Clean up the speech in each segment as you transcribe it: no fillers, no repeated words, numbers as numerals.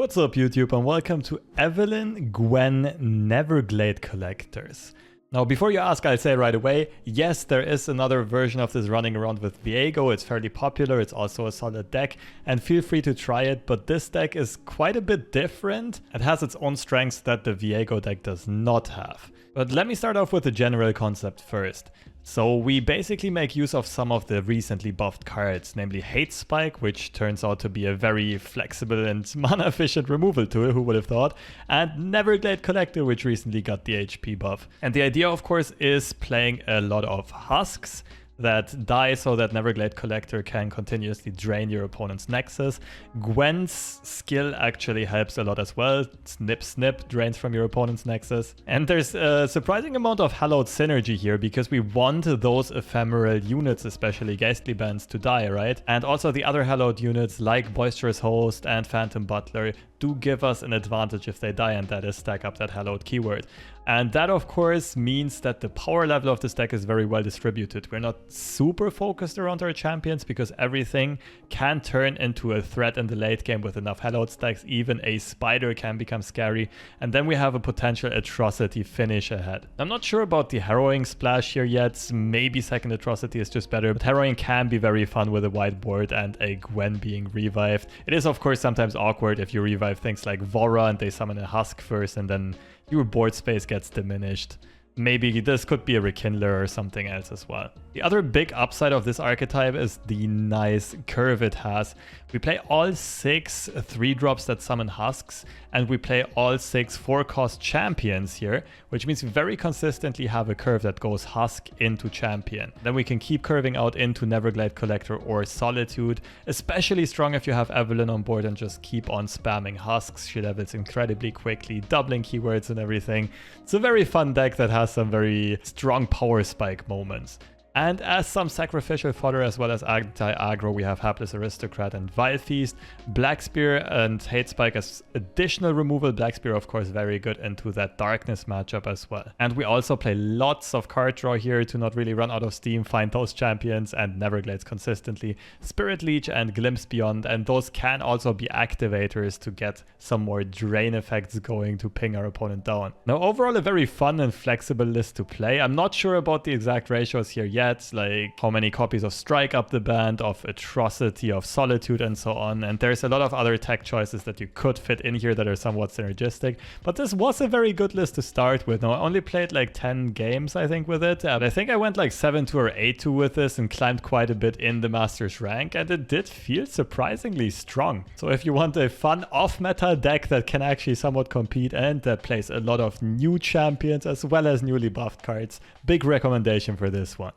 What's up YouTube and welcome to EVELYNN GWEN Neverglade Collectors. Now before you ask, I'll say right away, yes, there is another version of this running around with Viego. It's fairly popular, it's also a solid deck, and feel free to try it, but this deck is quite a bit different. It has its own strengths that the Viego deck does not have. But let me start off with the general concept first. So we basically make use of some of the recently buffed cards, namely Hate Spike, which turns out to be a very flexible and mana efficient removal tool, who would have thought, and Neverglade Collector, which recently got the HP buff. And the idea, of course, is playing a lot of Husks that die so that Neverglade Collector can continuously drain your opponent's nexus. Gwen's skill actually helps a lot as well. Snip snip drains from your opponent's nexus. And there's a surprising amount of Hallowed synergy here because we want those ephemeral units, especially Ghastly Bands, to die, right? And also the other Hallowed units like Boisterous Host and Phantom Butler do give us an advantage if they die, and that is stack up that Hallowed keyword. And that of course means that the power level of this deck is very well distributed. We're not super focused around our champions because everything can turn into a threat in the late game with enough Hallowed stacks. Even a spider can become scary, and then we have a potential atrocity finish ahead. I'm not sure about the harrowing splash here yet. Maybe second atrocity is just better, but harrowing can be very fun with a white board and a Gwen being revived. It is of course sometimes awkward if you revive things like Vora and they summon a Husk first and then your board space gets diminished. Maybe this could be a Rekindler or something else as well. The other big upside of this archetype is the nice curve it has. We play all 6 3-drops that summon Husks, and we play all 6 4-cost champions here, which means we very consistently have a curve that goes Husk into champion. Then we can keep curving out into Neverglade Collector or Solitude, especially strong if you have Evelynn on board and just keep on spamming Husks. She levels incredibly quickly, doubling keywords and everything. It's a very fun deck that has some very strong power spike moments. And as some sacrificial fodder as well as anti-aggro, we have Hapless Aristocrat and Vile Feast, Black Spear and Hate Spike as additional removal. Black Spear, of course, very good into that Darkness matchup as well. And we also play lots of card draw here to not really run out of steam, find those champions and Neverglades consistently. Spirit Leech and Glimpse Beyond, and those can also be activators to get some more drain effects going to ping our opponent down. Now, overall, a very fun and flexible list to play. I'm not sure about the exact ratios here yet, like how many copies of Strike up the band, of Atrocity, of Solitude, and so on. And there's a lot of other tech choices that you could fit in here that are somewhat synergistic. But this was a very good list to start with. Now, I only played like 10 games, I think, with it. And I think I went like 7-2 or 8-2 with this and climbed quite a bit in the Masters rank. And it did feel surprisingly strong. So if you want a fun off-meta deck that can actually somewhat compete and that plays a lot of new champions as well as newly buffed cards, big recommendation for this one.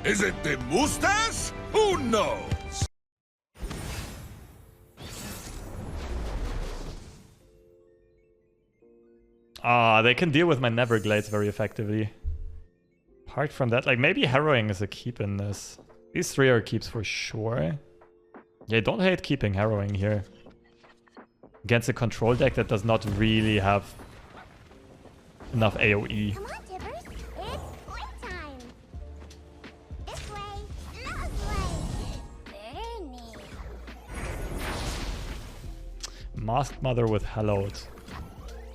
Is it the mustache? Who knows? They can deal with my Neverglades very effectively. Apart from that, like maybe Harrowing is a keep in this. These 3 are keeps for sure. Yeah, I don't hate keeping Harrowing here. Against a control deck that does not really have enough AoE. Come on, Tibbers. It's playtime. This way, that way. Very neat. Masked Mother with Hallowed.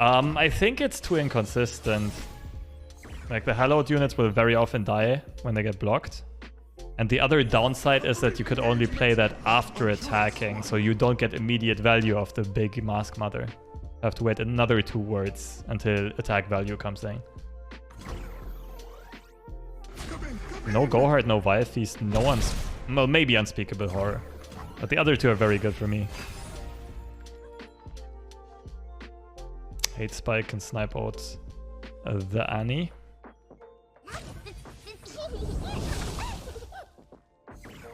I think it's too inconsistent. Like the Hallowed units will very often die when they get blocked. And the other downside is that you could only play that after attacking, so you don't get immediate value of the big Masked Mother. You have to wait another 2 words until attack value comes in. No Go Hard, no Vile Feast, no one's... Well, maybe Unspeakable Horror. But the other 2 are very good for me. Hate Spike can snipe out the Annie.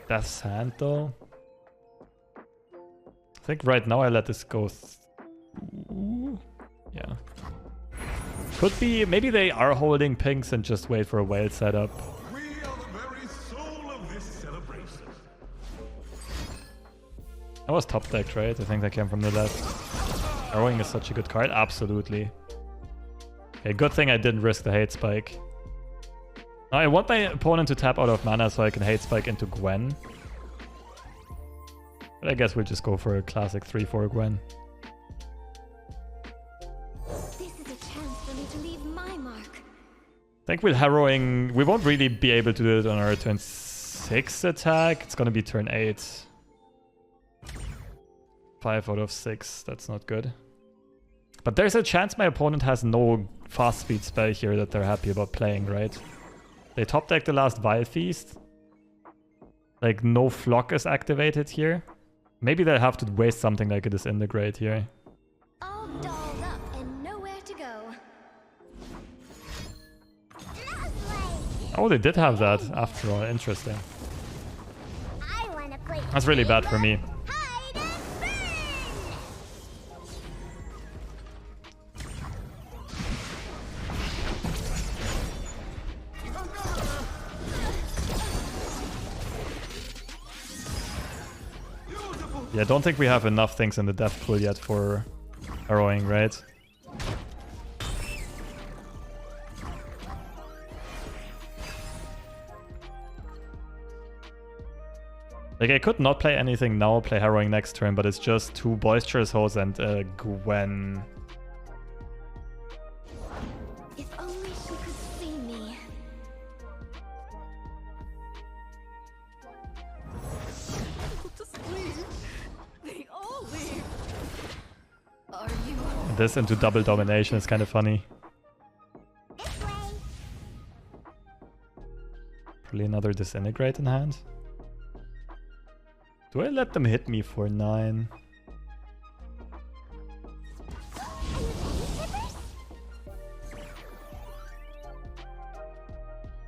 Death's Hand though. I think right now I let this go through. Yeah. Could be, maybe they are holding pinks and just wait for a whale setup. We are the very soul of this celebration. That was top decked, right? I think that came from the left. Harrowing is such a good card, absolutely. Okay, good thing I didn't risk the Hate Spike. Now I want my opponent to tap out of mana so I can Hate Spike into Gwen. But I guess we'll just go for a classic 3-4 Gwen. This is a chance for me to leave my mark. I think with harrowing, we won't really be able to do it on our turn 6 attack. It's gonna be turn 8. 5 out of 6, that's not good. But there's a chance my opponent has no fast speed spell here that they're happy about playing, right? They top deck the last Vile Feast. Like, no Flock is activated here. Maybe they'll have to waste something like a Disintegrate here. All dolled up and nowhere to go. Oh, they did have that after all. Interesting. I wanna play That's really bad for me. hide and burn. Yeah, I don't think we have enough things in the death pool yet for harrowing, right? Like, I could not play anything now, play harrowing next turn, but it's just 2 boisterous hoes and Gwen. If only she could see me. Just leave. They all leave. Are you? This into double domination is kind of funny. This way. Probably another Disintegrate in hand. Do I let them hit me for 9?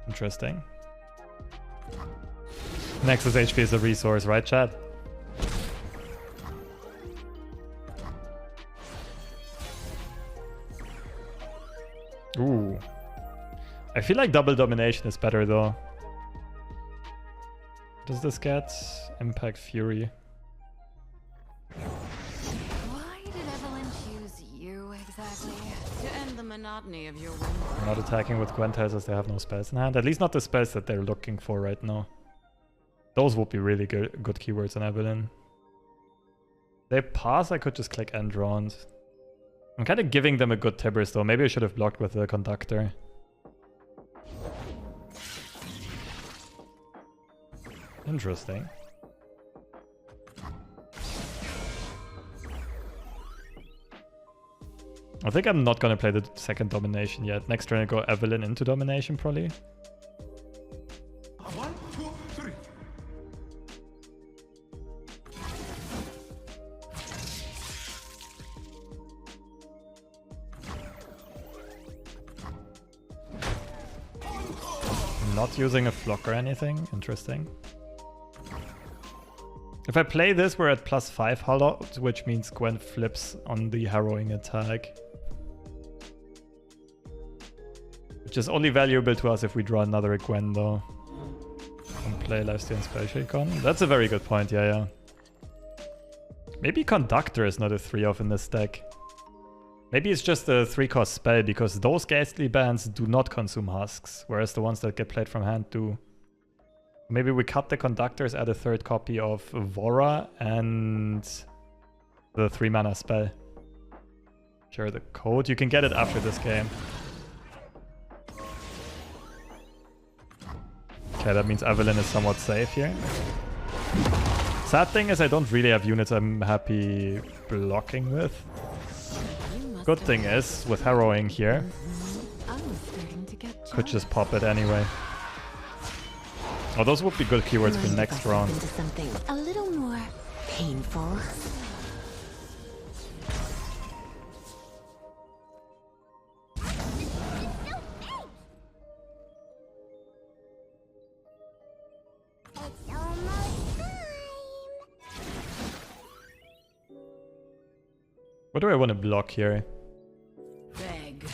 Interesting. Nexus HP is a resource, right, chat? Ooh. I feel like double domination is better though. Does this get? Impact Fury. Why did Evelynn choose you exactly? To end the monotony of your win. Not attacking with Gwen tells us they have no spells in hand. At least not the spells that they're looking for right now. Those would be really good keywords on Evelynn. They pass, I could just click end round. I'm kind of giving them a good Tibbers though. Maybe I should have blocked with the Conductor. Interesting. I think I'm not gonna play the second domination yet. Next turn I go Evelynn into domination probably. 1, 2, 3. Not using a flock or anything. Interesting. If I play this, we're at +5 Hallowed, which means Gwen flips on the harrowing attack. Which is only valuable to us if we draw another Gwen though. And play Lifesteal and Spell Con. That's a very good point, yeah. Maybe Conductor is not a 3-off in this deck. Maybe it's just a 3-cost spell, because those Ghastly Bands do not consume Husks, whereas the ones that get played from hand do. Maybe we cut the Conductors, add a 3rd copy of Vora and the 3-mana spell. Share the code. You can get it after this game. Okay, that means Evelynn is somewhat safe here. Sad thing is I don't really have units I'm happy blocking with. Good thing is, with harrowing here, could just pop it anyway. Oh, those would be good keywords for next round. Into something a little more painful. It's almost time. What do I want to block here? Beg.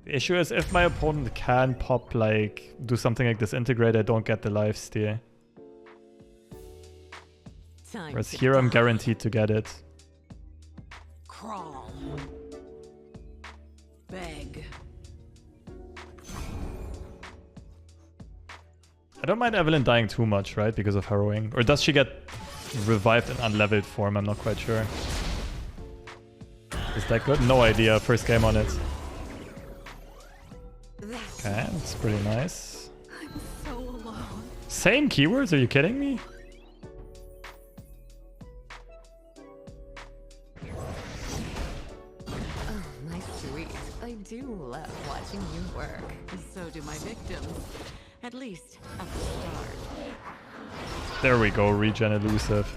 The issue is if my opponent can pop, like, do something like Disintegrate, I don't get the lifesteal. Whereas here I'm guaranteed to get it. Crawl. Beg. I don't mind Evelynn dying too much, right? Because of harrowing. Or does she get revived in unleveled form? I'm not quite sure. Is that good? No idea. First game on it. Okay, that's pretty nice. I'm so alone. Same keywords? Are you kidding me? Oh, my sweet. I do love watching you work. So do my victims. At least at the start. There we go, regen elusive.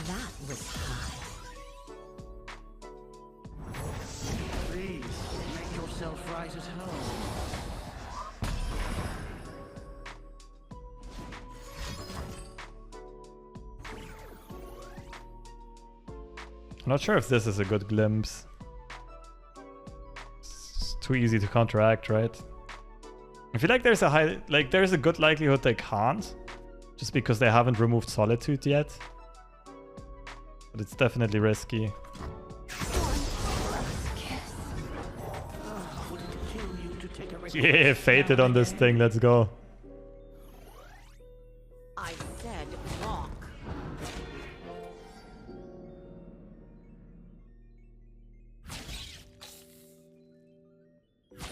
That was high. Please, make yourself right at home. I'm not sure if this is a good glimpse. It's too easy to counteract, right? I feel like there's a good likelihood they can't, just because they haven't removed solitude yet. But it's definitely risky. Would it kill you to take a risk? Yeah, fated on this thing, let's go. I said walk.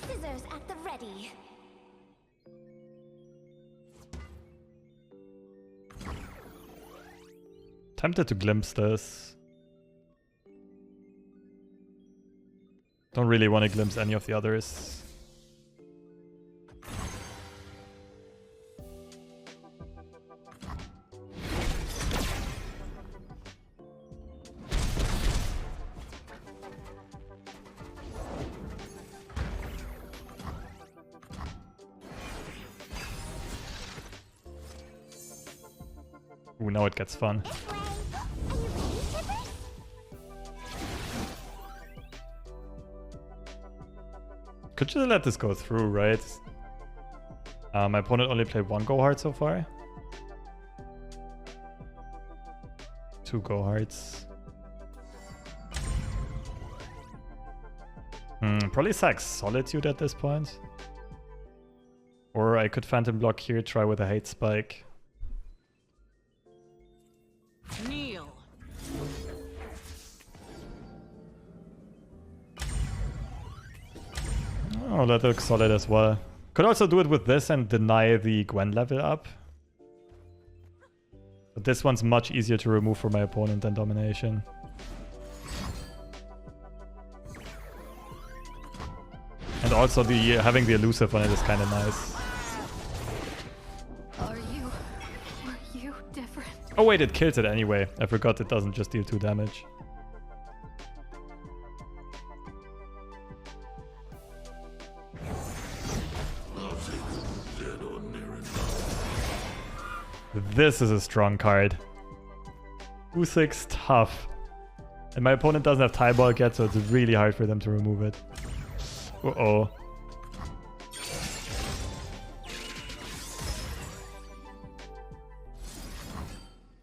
Scissors at the ready. Tempted to glimpse this. Don't really want to glimpse any of the others. Ooh, now it gets fun. This way. Are you ready, Tippers? Could you let this go through, right? My opponent only played one go hard so far. 2 go hards. Probably sack solitude at this point. Or I could phantom block here, try with a hate spike. Kneel. Oh, that looks solid as well. Could also do it with this and deny the Gwen level up. But this one's much easier to remove for my opponent than domination. And also the having the elusive on it is kind of nice. Were you different? Oh wait, it kills it anyway. I forgot it doesn't just deal 2 damage. This is a strong card. Husks tough. And my opponent doesn't have tie bulk yet, so it's really hard for them to remove it. Uh-oh.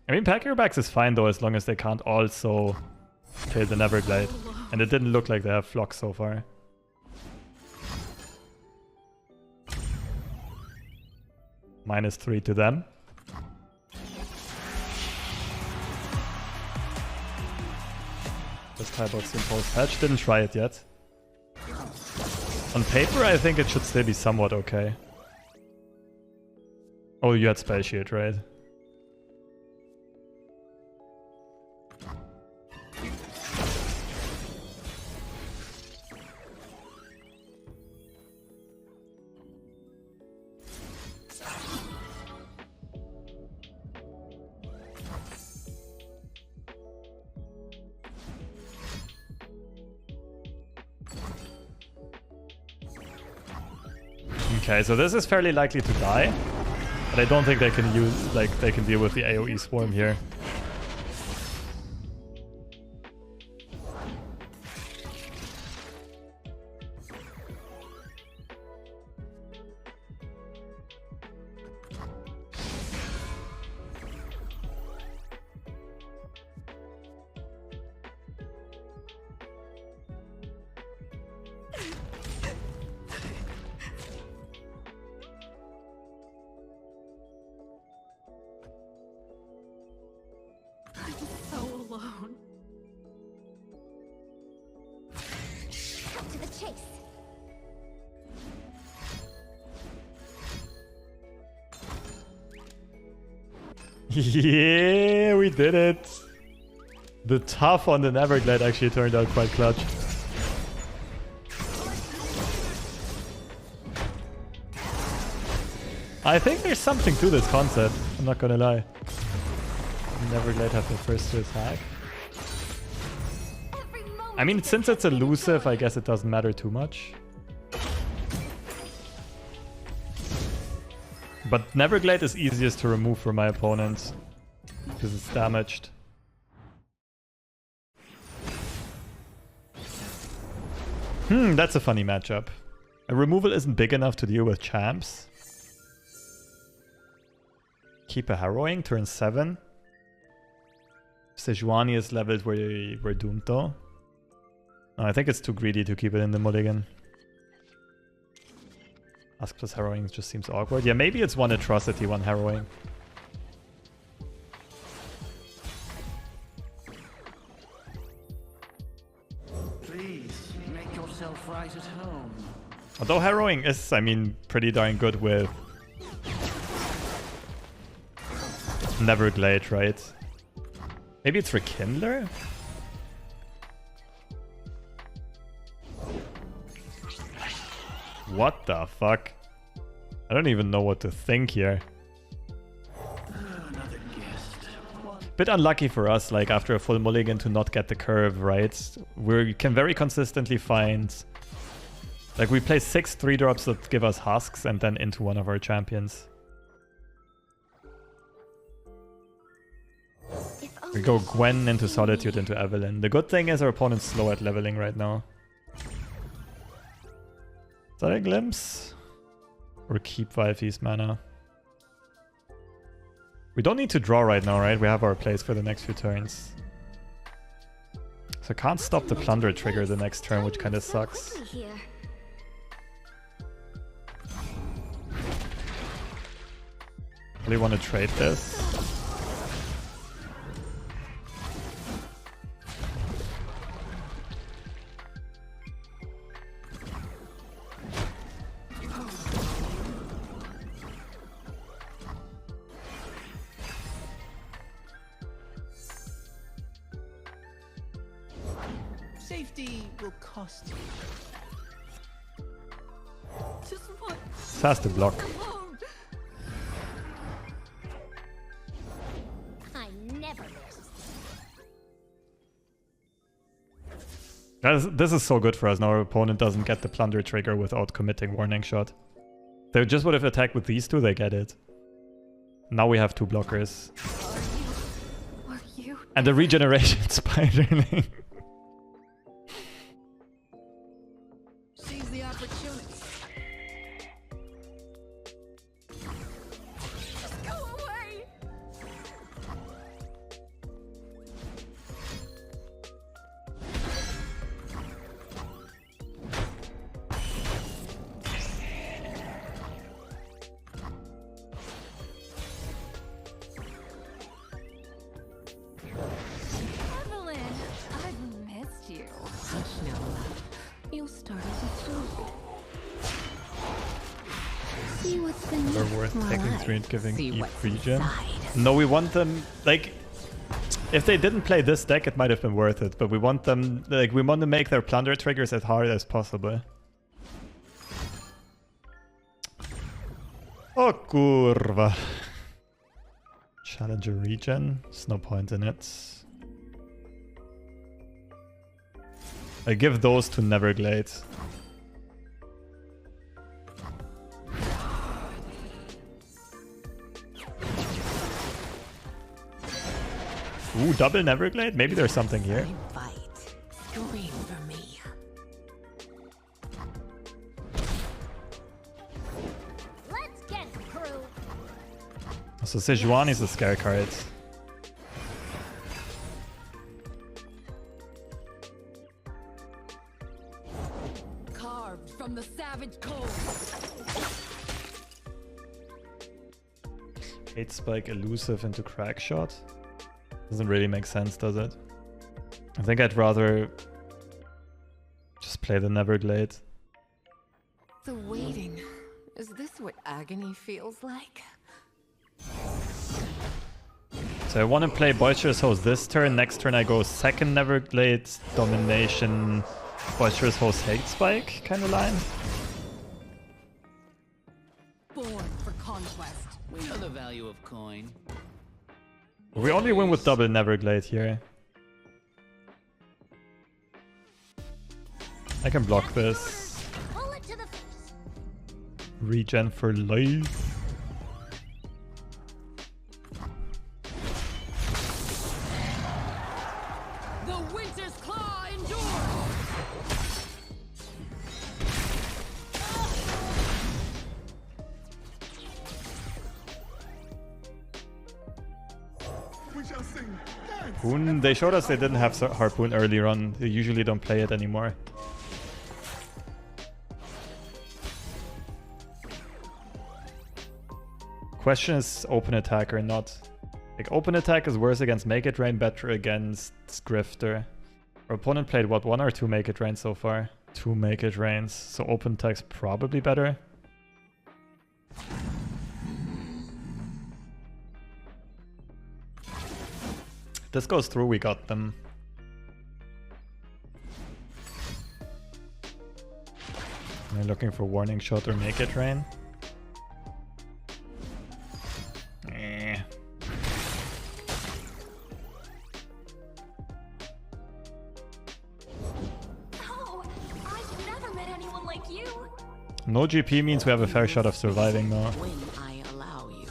I mean, Packer backs is fine though, as long as they can't also kill the Neverglade. And it didn't look like they have Flock so far. -3 to them. This Tybox impulse patch, didn't try it yet. On paper, I think it should still be somewhat okay. Oh, you had Spell Shield, right? Okay, so this is fairly likely to die, but I don't think they can use, like, they can deal with the AoE swarm here. Yeah, we did it. The tough on the Neverglade actually turned out quite clutch. I think there's something to this concept, I'm not gonna lie. Neverglade have the first to attack. I mean, since it's elusive, I guess it doesn't matter too much. But Neverglade is easiest to remove for my opponents because it's damaged. That's a funny matchup. A removal isn't big enough to deal with champs. Keep a harrowing, turn 7. Sejuani is leveled where we're doomed though. No, I think it's too greedy to keep it in the mulligan. Husk plus harrowing just seems awkward. Yeah, maybe it's 1 atrocity, 1 harrowing. Please, make yourself right at home. Although harrowing is, I mean, pretty darn good with Neverglade, right? Maybe it's Rekindler? What the fuck? I don't even know what to think here. Another guest. Bit unlucky for us, like after a full mulligan to not get the curve, right? We can very consistently find... Like we play 6 3-drops that give us husks and then into one of our champions. We go Gwen into Solitude into Evelynn. The good thing is our opponent's slow at leveling right now. Is that a glimpse? Or keep Valfi's mana? We don't need to draw right now, right? We have our plays for the next few turns. So I can't stop the plunder trigger the next turn, which kind of sucks. Really want to trade this. Safety will cost you. Just what? This has to block. I never miss. This is so good for us. Now our opponent doesn't get the plunder trigger without committing warning shot. They just would have attacked with these two, they get it. Now we have 2 blockers. Are you? And the regeneration spiderling. Seize the opportunity. Go away! Evelynn, I've missed you. Hush now, love. You started to slow. See what's been They're worth taking 3 and giving See Eve what's regen. inside. No, we want them, like, if they didn't play this deck, it might have been worth it, but we want them, like, we want to make their plunder triggers as hard as possible. Oh, kurva. Challenger regen, there's no point in it. I give those to Neverglade. Ooh, double Neverglade? Maybe there's something here. Fight. Scream for me. Let's get it, crew. So Sejuani is a scare card. Carved from the savage cold. 8 spike elusive into crack shot. Doesn't really make sense, does it? I think I'd rather just play the Neverglade. The waiting. Is this what agony feels like? So I want to play Boisterous Host this turn. Next turn I go second Neverglade, domination, Boisterous Host hate spike kind of line. Born for conquest. We know the value of coin. We only win with double Neverglade here. I can block this. Bullet to the face. Regen for life. The winter's claw endures. We shall sing. Dance. Harpoon. They showed us they didn't have Harpoon earlier on. They usually don't play it anymore. Question is open attack or not. Like open attack is worse against Make It Rain, better against Grifter. Our opponent played what, 1 or 2 Make It Rain so far? 2 Make It Rains, so open attack's probably better. If this goes through, we got them. Am I looking for Warning Shot or Make It Rain? No GP means we have a fair shot of surviving now. When I allow you.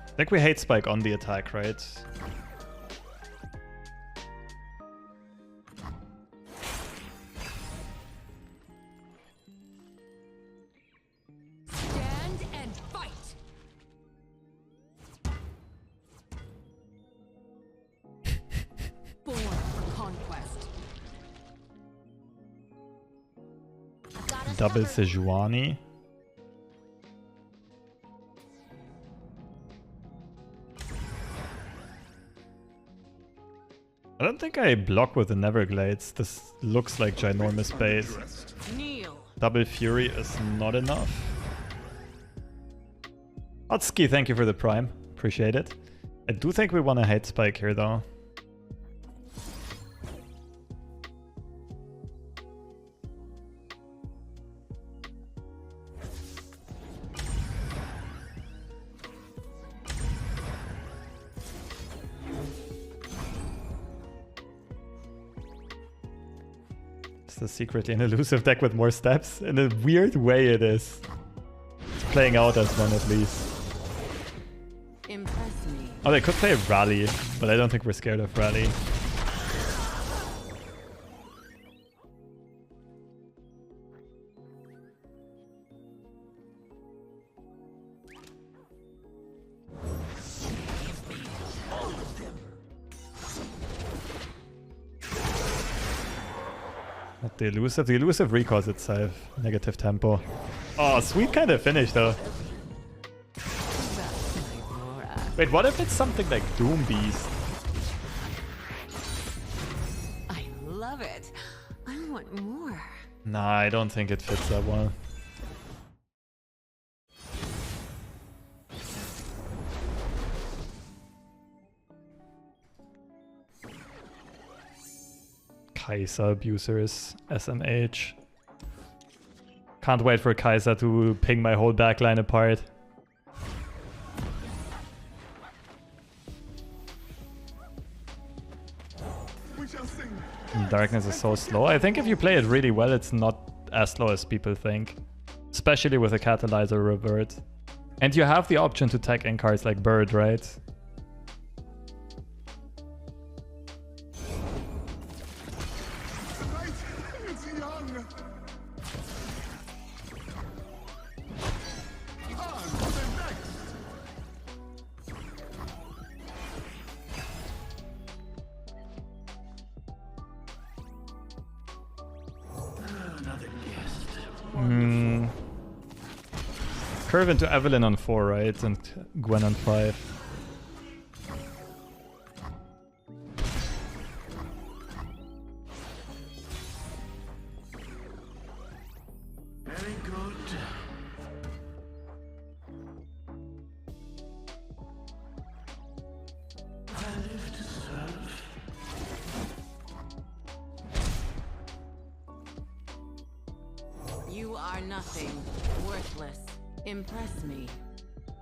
I think we hate spike on the attack, right? Double Sejuani. I don't think I block with the Neverglades. This looks like ginormous base. Double Fury is not enough. Husky, thank you for the prime. Appreciate it. I do think we want to hate spike here though. It's secretly an elusive deck with more steps. In a weird way it is. It's playing out as one at least. Impress me. Oh, they could play Rally, but I don't think we're scared of Rally. Not the elusive. The elusive recalls itself. Negative tempo. Oh, sweet kind of finish though. Wait, what if it's something like Doom Beast? I love it. I want more. Nah, I don't think it fits that well. Kai'Sa abusers, SMH. Can't wait for Kai'Sa to ping my whole backline apart. Darkness is so slow. I think if you play it really well, it's not as slow as people think. Especially with a Catalyzer revert. And you have the option to tag in cards like Bird, right? Curve into Evelynn on 4, right? And Gwen on 5. are nothing. Worthless. Impress me.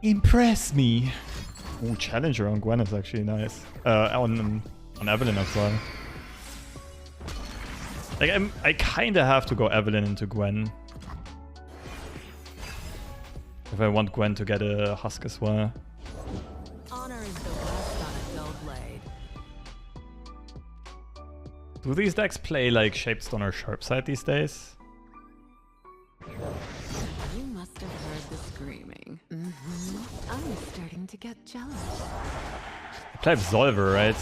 Impress me. Ooh, Challenger on Gwen is actually nice. On Evelynn as well. Like, I kinda have to go Evelynn into Gwen. If I want Gwen to get a Husk as well. Honor is the best on a dull blade. Do these decks play like Shapestone or Sharpside these days? You must have heard the screaming. I'm starting to get jealous. They play Absolver, right?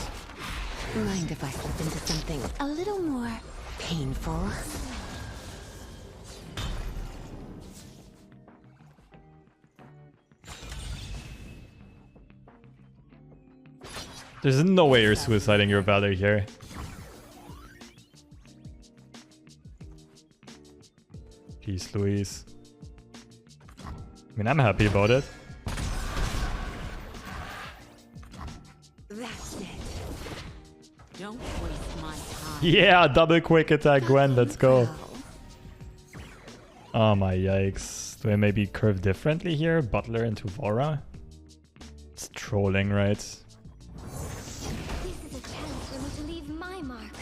Mind if I slip into something a little more painful? There's no way you're suiciding your Valor here. Peace, Louise. I mean, I'm happy about it. That's it. Don't waste my time. Yeah, double quick attack Gwen, let's go. Oh my yikes. Do I maybe curve differently here? Butler into Vora? It's trolling, right? This is a chance for me to leave my mark.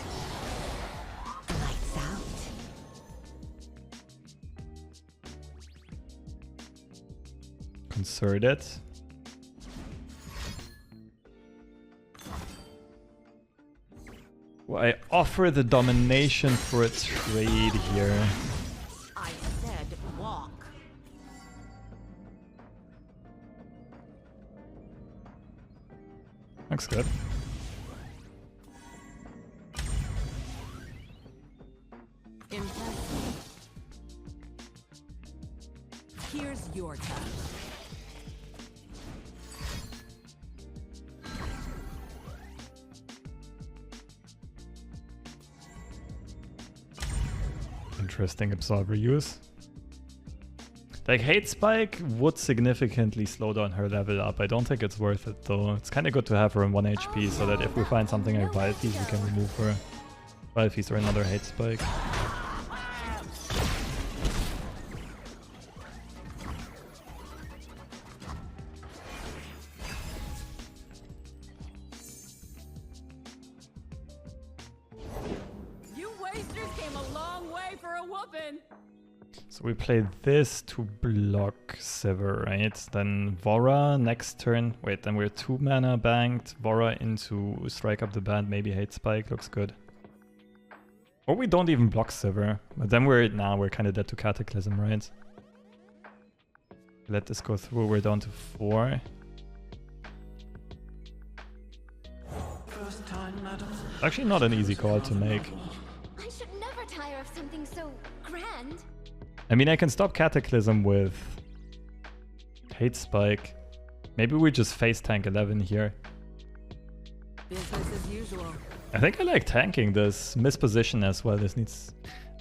Lights out. Concerted. Well, I offer the domination for a trade here. I said walk. Looks good. Impress me. Here's your time. Interesting Absolver use. Like, Hate Spike would significantly slow down her level up. I don't think it's worth it though. It's kind of good to have her on 1 HP so that if we find something like Wild Feast, we can remove her. Wild Feast or another Hate Spike. You wasters came a long way for a whoopin'. So we play this to block Sivir, right? Then Vora next turn. Wait, then we're 2 mana banked. Vora into Strike Up the Band, maybe Hate Spike. Looks good. Or we don't even block Sivir. But then we're kind of dead to Cataclysm, right? Let this go through. We're down to 4. First time, madam. Actually not an easy call to make. I should never tire of something so grand. I mean, I can stop Cataclysm with Hate Spike. Maybe we just face tank 11 here. Business as usual. I think I like tanking this misposition as well. This needs...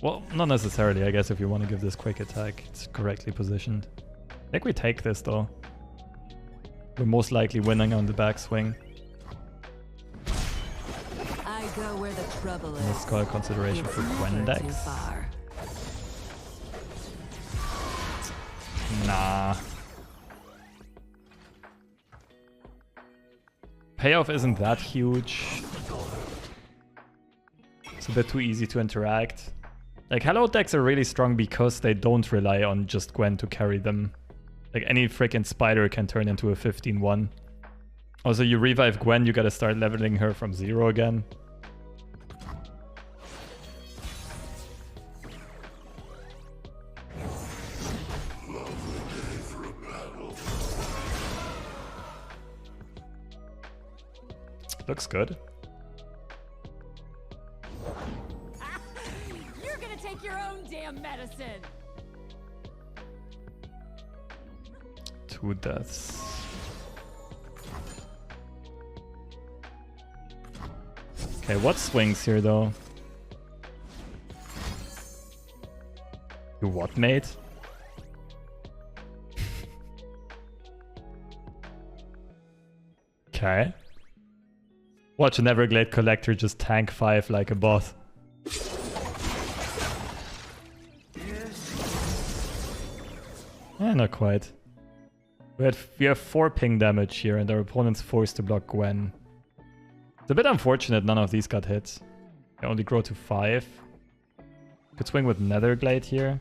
Well, not necessarily, I guess, if you want to give this quick attack. It's correctly positioned. I think we take this, though. We're most likely winning on the backswing. I go where the trouble is. Let's call a consideration for Gwen never too decks. far. Nah. Payoff isn't that huge. It's a bit too easy to interact. Like, Hallowed decks are really strong because they don't rely on just Gwen to carry them. Like, any freaking spider can turn into a 15-1. Also, you revive Gwen, you gotta start leveling her from 0 again. Looks good. You're gonna take your own damn medicine. 2 deaths. Okay, what swings here though? You what, mate? Okay. Watch an Neverglade Collector just tank 5 like a boss. Yes. Not quite. We have 4 ping damage here, and our opponent's forced to block Gwen. It's a bit unfortunate none of these got hit. They only grow to 5. Could swing with Netherglade here.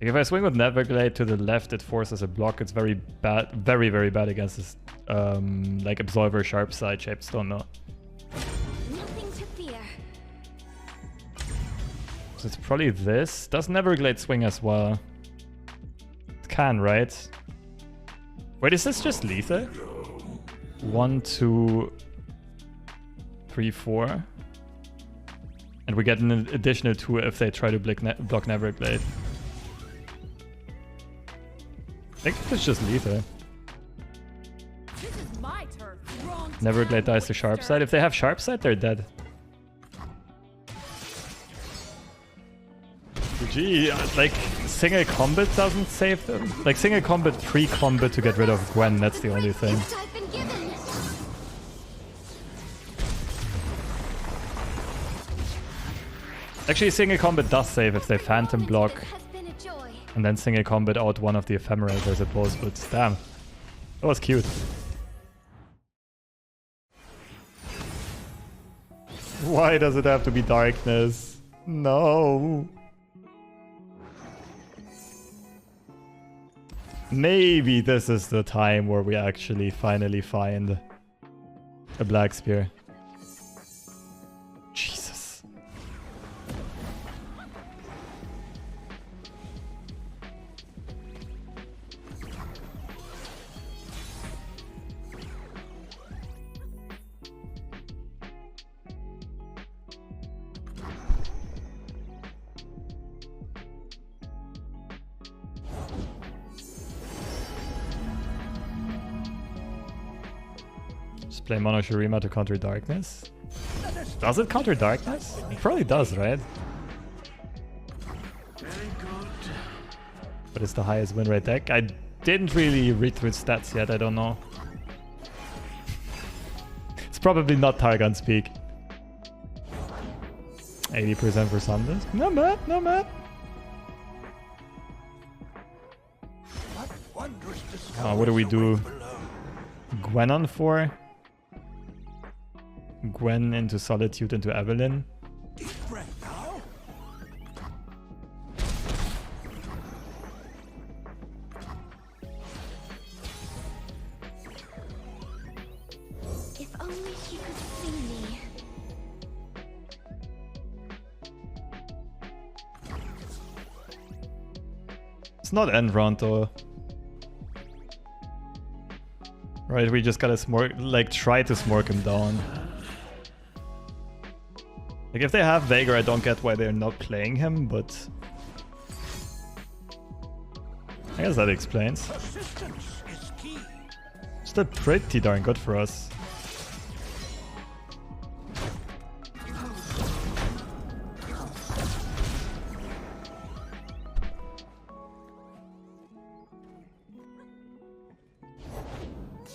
Like if I swing with Neverglade to the left, it forces a block. It's very bad, very, very bad against this like Absolver sharp side shaped stone though. Nothing to fear. So it's probably this. Does Neverglade swing as well? It can, right? Wait, is this just lethal? 1, 2, 3, 4. And we get an additional 2 if they try to block Neverglade. I think it's just lethal. This is my turf. Wrong Neverglade dies to sharp side. If they have sharp side, they're dead. Gee, like single combat doesn't save them. Like single combat pre-combat to get rid of Gwen, that's the only thing. Gift I've been given. Actually, single combat does save if they phantom block Has been a joy. and then single combat out one of the ephemerals, I suppose, but damn. That was cute. Why does it have to be darkness? No. Maybe this is the time where we actually finally find a black spear. Jesus. Just play Mono Shurima to counter darkness. Does it counter darkness? It probably does, right? Very good. But it's the highest win rate deck. I didn't really read through its stats yet, I don't know. It's probably not Targon speak. 80% for Sundays. Not bad, not bad. What wondrous What do we do? Gwen on 4. Gwen into Solitude into Evelynn. Deep breath now. If only she could see me. It's not end round though. Right, we just gotta try to smork him down. Like if they have Veigar, I don't get why they're not playing him, but I guess that explains. Persistence is key. Still pretty darn good for us.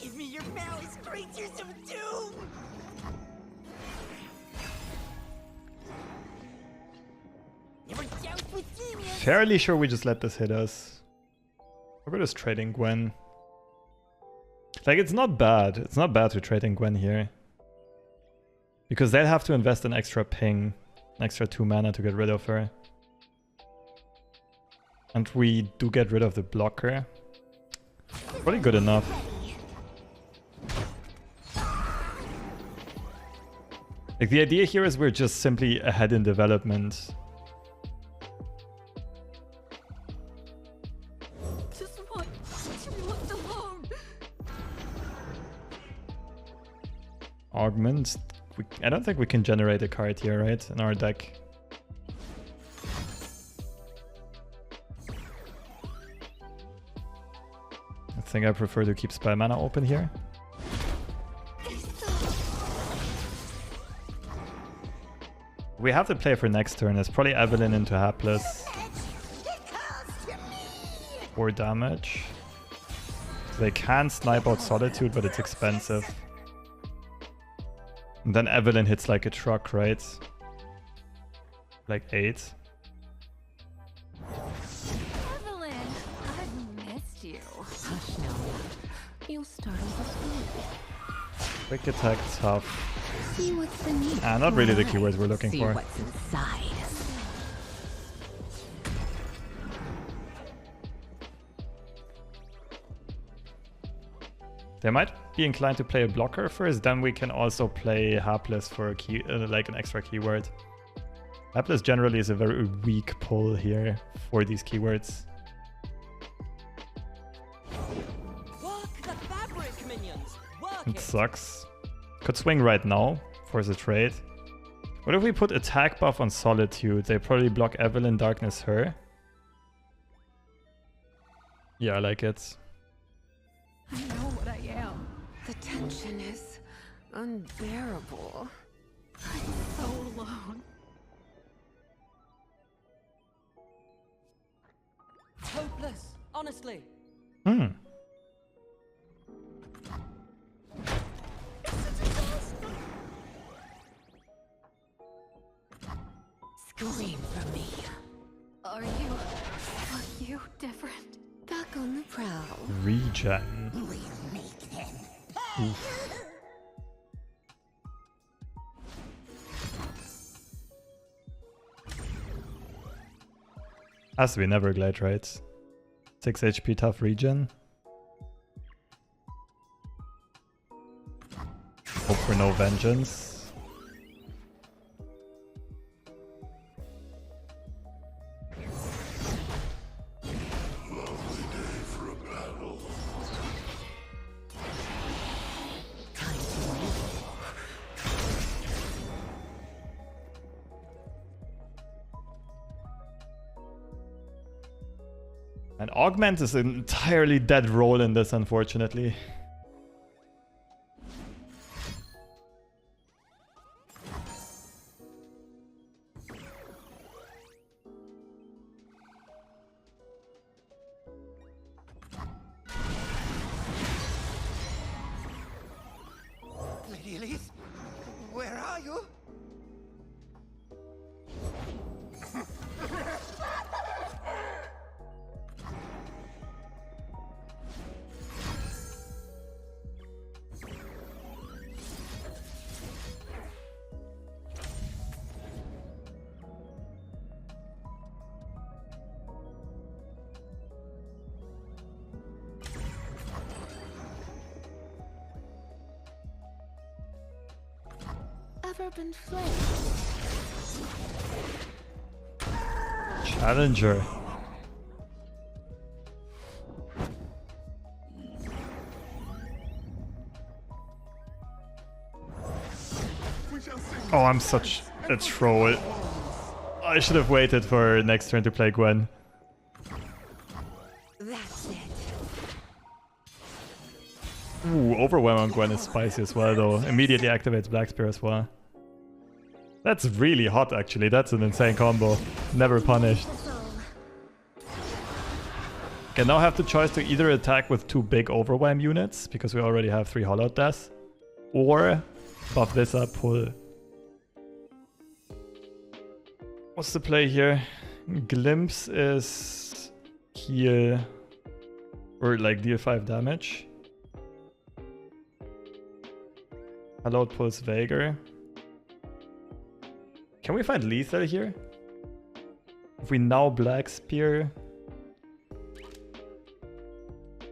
Give me your malice, creatures of doom! Never doubt with genius! Fairly sure we just let this hit us. We're just trading Gwen. Like, it's not bad. It's not bad to trade in Gwen here. Because they'll have to invest an extra ping, an extra 2 mana to get rid of her. And we do get rid of the blocker. Probably good enough. Like, the idea here is we're just simply ahead in development. Just want to be left alone. Augment. I don't think we can generate a card here, right? In our deck. I think I prefer to keep spell mana open here. We have to play for next turn. It's probably Evelynn into Hapless. 4 damage. So they can snipe out Solitude, but it's expensive. And then Evelynn hits like a truck, right? Like 8. Evelynn, I've Quick attack, tough. See what's beneath. Not really the keywords we're looking See for. what's inside. They might be inclined to play a blocker first, then we can also play Hapless for a key, like an extra keyword. Hapless generally is a very weak pull here for these keywords. Work the fabric, minions. Work It it. sucks. Could swing right now, force a trade. What if we put attack buff on Solitude? They probably block Evelynn, darkness her. Yeah, I like it. I know what I am. The tension is unbearable. I'm so alone. Hopeless, honestly. Scream for me. Are you different? Back on the prowl. Regen. Has to be Neverglade, right? 6 HP tough regen. Hope for no vengeance. And Augment is an entirely dead roll in this, unfortunately. Lady Elise, where are you? Ever been flayed? Challenger. Oh, I'm such a troll. I should have waited for next turn to play Gwen. That's it. Ooh, Overwhelm on Gwen is spicy as well, though. Immediately activates Black Spear as well. That's really hot, actually. That's an insane combo. Never punished. Okay, now have the choice to either attack with 2 big Overwhelm units, because we already have 3 Hallowed Deaths, or buff this up, pull. What's the play here? Glimpse is heal, or like deal 5 damage. Hallowed pulls Veigar. Can we find lethal here? If we now Black Spear.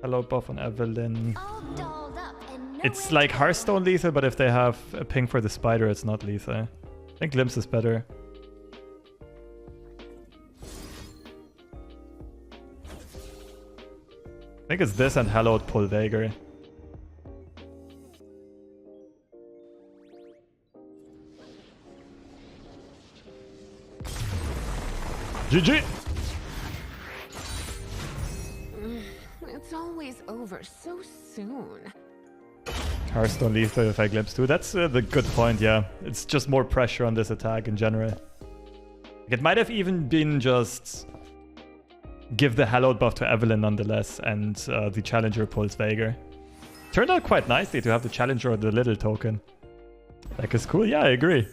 Hallowed buff on Evelynn. All dolled up and no It's way like to Hearthstone lethal, but if they have a ping for the spider, it's not lethal. I think Glimpse is better. I think it's this and Hallowed pull Veigar. GG! It's always over so soon. Hearthstone lethal if I glimpse too. That's the good point, yeah. It's just more pressure on this attack in general. It might have even been just give the Hallowed buff to Evelynn nonetheless, and the Challenger pulls Veigar. Turned out quite nicely to have the Challenger or the little token. Like, it's cool, yeah, I agree.